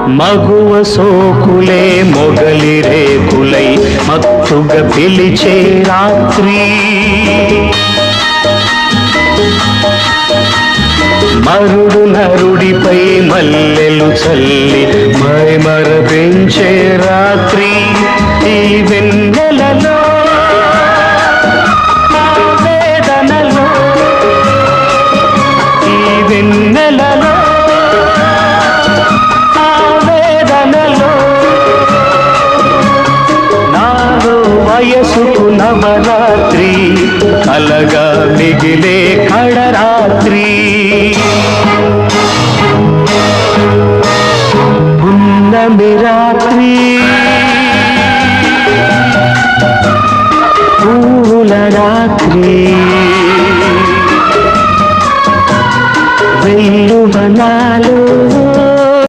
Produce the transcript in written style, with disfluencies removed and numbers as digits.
మగువ సోకులే మొగలి రేకులై మత్తుగా పిలిచే రాత్రి మరుడు నరుడిపై మల్లెలు చల్లి మైమరపించే రాత్రి ఈ